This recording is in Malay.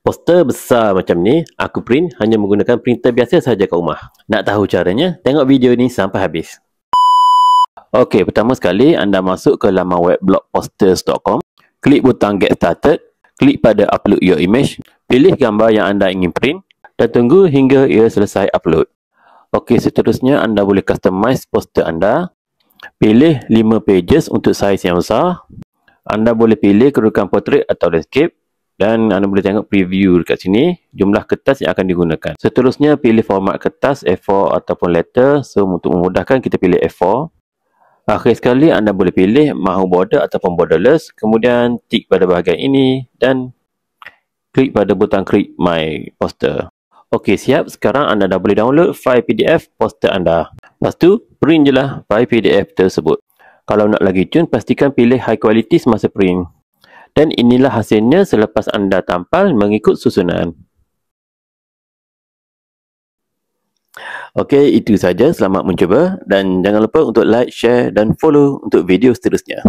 Poster besar macam ni, aku print hanya menggunakan printer biasa saja kat rumah. Nak tahu caranya? Tengok video ni sampai habis. Okey, pertama sekali anda masuk ke laman web blogposters.com, klik butang Get Started, klik pada Upload Your Image, pilih gambar yang anda ingin print dan tunggu hingga ia selesai upload. Okey, seterusnya anda boleh customize poster anda. Pilih 5 pages untuk saiz yang besar. Anda boleh pilih kedudukan portrait atau landscape. Dan anda boleh tengok preview dekat sini, jumlah kertas yang akan digunakan. Seterusnya, pilih format kertas A4 ataupun letter. So, untuk memudahkan, kita pilih A4. Akhir sekali, anda boleh pilih mahu border ataupun borderless. Kemudian, tick pada bahagian ini dan klik pada butang Create My Poster. Okey, siap. Sekarang anda dah boleh download file PDF poster anda. Lepas tu, print je lah file PDF tersebut. Kalau nak lagi cun, pastikan pilih high quality semasa print. Dan inilah hasilnya selepas anda tampal mengikut susunan. Okey, itu saja. Selamat mencuba dan jangan lupa untuk like, share dan follow untuk video seterusnya.